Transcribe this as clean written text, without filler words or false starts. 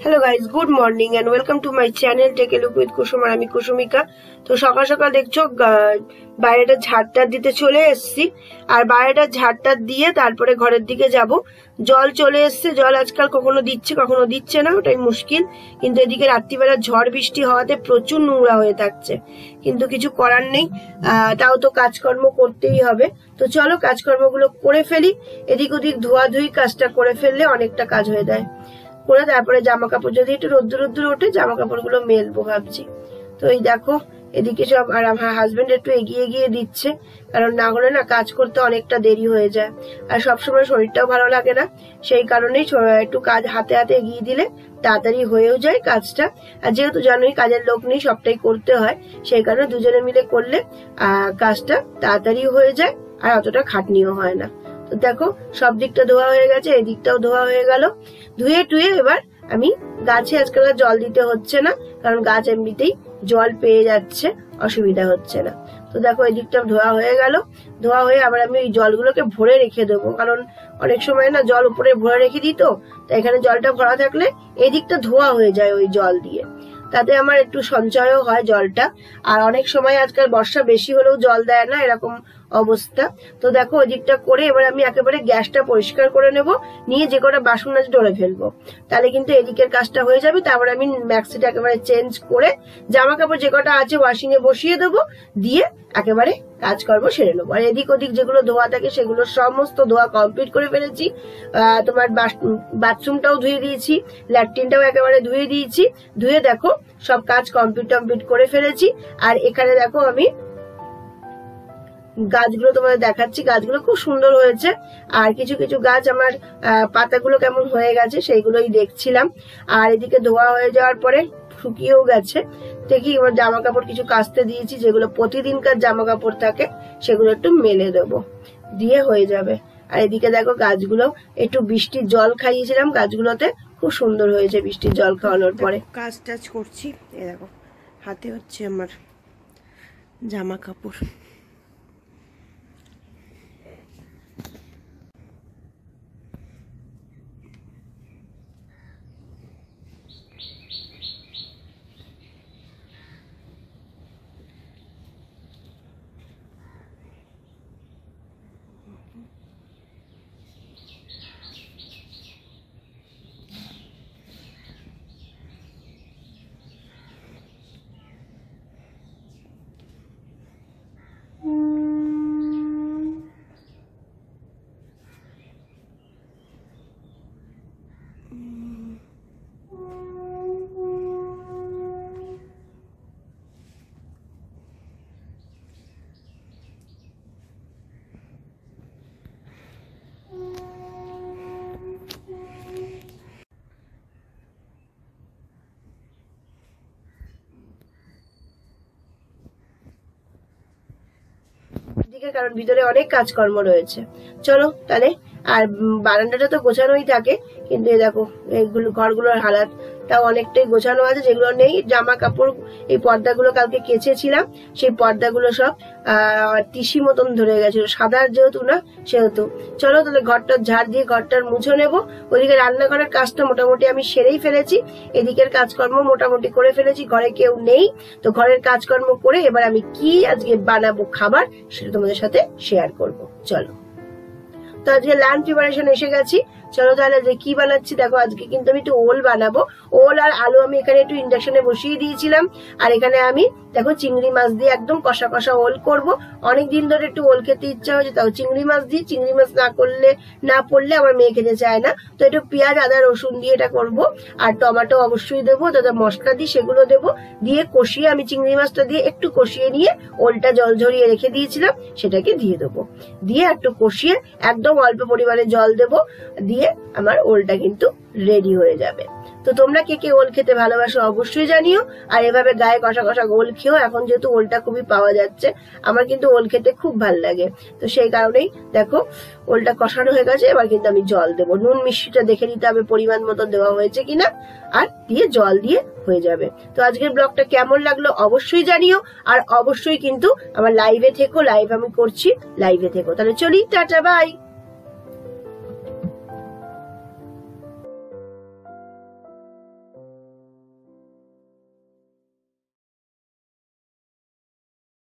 Hello guys, good morning and welcome to my channel take a look with Kusum. আর আমি কুসুমিকা। তো সকাল সকাল দেখছো বাইরেটা ঝাড়টা দিতে চলে এসছি, আর বাইরেটা ঝাড়টা দিয়ে তারপরে ঘরের দিকে যাব। জল চলে এসছে, জল আজকাল কখনো দিচ্ছে কখনো দিচ্ছে না, ওটাই মুশকিল। কিন্তু এদিকে রাত্রিবেলা ঝড় বৃষ্টি হওয়াতে প্রচুর নোংরা হয়ে থাকছে, কিন্তু কিছু করার নেই। তাও তো কাজকর্ম করতেই হবে। তো চলো কাজকর্মগুলো করে ফেলি। এদিক ওদিক ধোয়াধুয়ি কাজটা করে ফেললে অনেকটা কাজ হয়ে যায়। করে তারপরে জামা কাপড় যদি একটু রোদ্দুর ওঠে জামা কাপড় গুলো মেলবো ভাবছি। তো এই দেখো এদিকে সব, আর আমার হাজবেন্ড একটু এগিয়ে গিয়ে দিচ্ছে, কারণ না হলে না কাজ করতে অনেকটা দেরি হয়ে যায়। আর সবসময় শরীরটাও ভালো লাগে না, সেই কারণেই একটু কাজ হাতে হাতে এগিয়ে দিলে তাড়াতাড়ি হয়েও যায় কাজটা। আর যেহেতু জানোই কাজের লোক নেই, সবটাই করতে হয়, সেই কারণে দুজনে মিলে করলে কাজটা তাড়াতাড়ি হয়ে যায় আর অতটা খাটনিও হয় না। তো দেখো সব দিকটা ধোয়া হয়ে গেছে, এই দিকটাও ধোয়া হয়ে গেল। ধুয়ে টুয়ে এবার আমি গাছে আজকাল জল দিতে হচ্ছে না, কারণ গাছ এমনিতেই জল পেয়ে যাচ্ছে, অসুবিধা হচ্ছে না। তো দেখো এই দিকটা ধোয়া হয়ে গেল। ধোয়া হয়ে আবার আমি ওই জলগুলোকে ভরে রেখে দেবো, কারণ অনেক সময় না জল উপরে ভরে রেখে দিই, তো এখানে জলটা ভরা থাকলে এই দিকটা ধোয়া হয়ে যায় ওই জল দিয়ে, তাতে আমার একটু সঞ্চয়ও হয় জলটা। আর অনেক সময় আজকাল বর্ষা বেশি হলেও জল দেয় না, এরকম অবস্থা। তো দেখো ওই দিকটা করে এবার আমি একেবারে গ্যাসটা পরিষ্কার করে নেব, নিয়ে যে কটা বাসন আছে ধরে ফেলবো, তাহলে কিন্তু এদিকের কাজটা হয়ে যাবে। তারপরে আমি ম্যাক্সিটা একেবারে চেঞ্জ করে জামা কাপড় যে কটা আছে ওয়াশিং এ বসিয়ে দেবো, দিয়ে একেবারে কাজকর্ম সেরে নেবো। আর এদিক ওদিক যেগুলো ধোয়া থাকে সেগুলো সমস্ত ধোয়া কমপ্লিট করে ফেলেছি। তোমার বাথরুমটাও ধুয়ে দিয়েছি, ল্যাট্রিনটাও একেবারে ধুয়ে দিয়েছি। ধুয়ে দেখো সব কাজ কমপ্লিট করে ফেলেছি। আর এখানে দেখো আমি গাছগুলো তোমাদের দেখাচ্ছি, গাছগুলো খুব সুন্দর হয়েছে। আর কিছু কিছু গাছ আমার পাতাগুলো কেমন হয়ে গেছে সেইগুলোই দেখছিলাম। আর এদিকে ধোয়া হয়ে যাওয়ার পরে শুকিয়েও গেছে। দেখি এবার জামা কাপড় কিছু কাচতে দিয়েছি, যেগুলো প্রতিদিনকার জামা কাপড় থাকে সেগুলো একটু মেলে দেবো, দিয়ে হয়ে যাবে। আর এদিকে দেখো গাছগুলো একটু বৃষ্টির জল খাইয়েছিলাম, গাছগুলোতে খুব সুন্দর হয়েছে বৃষ্টির জল খাওয়ানোর পরে। কাজ টাজ করছি, এই দেখো হাতে হচ্ছে আমার জামা কাপড়। কারণ ভিতরে অনেক কাজকর্ম রয়েছে। চলো তাহলে, আর বারান্দাটা তো গোছানোই থাকে, কিন্তু দেখো এইগুলো ঘরগুলোর হালাত তাও অনেকটাই গোছানো আছে, যেগুলো নেই জামা কাপড় এই পর্দাগুলো কালকে কেচেছিলাম, সেই পর্দাগুলো সব টিসি মতন ধরে গেছিল, সাদা যেহেতু না সেহেতু। চলো তাহলে ঘরটার ঝাড় দিয়ে ঘরটার মুছে নেবো। ওইদিকে রান্নাঘরের কাজটা মোটামুটি আমি সেরেই ফেলেছি, এদিকের কাজকর্ম মোটামুটি করে ফেলেছি। ঘরে কেউ নেই, তো ঘরের কাজকর্ম করে এবার আমি কি আজকে বানাবো খাবার সেটা তোমাদের সাথে শেয়ার করব। চলো, তো আজকে লাঞ্চ প্রিপারেশন এসে গেছি। চলো তাহলে যে কি বানাচ্ছি দেখো। আজকে কিন্তু আমি একটু ওল বানাবো। ওল আর আলু আমি এখানে একটু ইন্ডাকশনে বসিয়ে দিয়েছিলাম। আর এখানে আমি দেখো চিংড়ি মাছ দিয়ে একদম কষা কষা ওল করব। অনেকদিন ধরে একটু ওল খেতে ইচ্ছা হয়েছে, তাও চিংড়ি মাছ দিই। চিংড়ি মাছ না পড়লে আমার মেয়ে খেতে চায় না, তো একটু পেঁয়াজ আদা রসুন দিয়ে এটা করবো। আর টমেটো অবশ্যই দেবো, তাতে মশলা দিই সেগুলো দেবো, দিয়ে কষিয়ে আমি চিংড়ি মাছটা দিয়ে একটু কষিয়ে নিয়ে ওলটা জল ঝরিয়ে রেখে দিয়েছিলাম সেটাকে দিয়ে দেবো। দিয়ে একটু কষিয়ে একদম অল্প পরিমাণে জল দেবো, দিয়ে আমার ওলটা কিন্তু রেডি হয়ে যাবে। তো তোমরা কে কে ওল খেতে ভালোবাসো অবশ্যই জানিও। আর এভাবে গায়ে কষা কষা ওল খেও, এখন যেহেতু ওলটা খুবই পাওয়া যাচ্ছে, আমার কিন্তু ওল খেতে খুব ভাল লাগে। তো সেই কারণেই দেখো ওলটা কষানো হয়ে গেছে, এবার কিন্তু আমি জল দেবো। নুন মিষ্টিটা দেখে নিতে হবে পরিমাণ মতো দেওয়া হয়েছে কিনা, আর দিয়ে জল দিয়ে হয়ে যাবে। তো আজকের ব্লগটা কেমন লাগলো অবশ্যই জানিও। আর অবশ্যই কিন্তু আমার লাইভে থেকো, লাইভ আমি করছি, লাইভে থেকো। তাহলে চলি, টাটা বাই।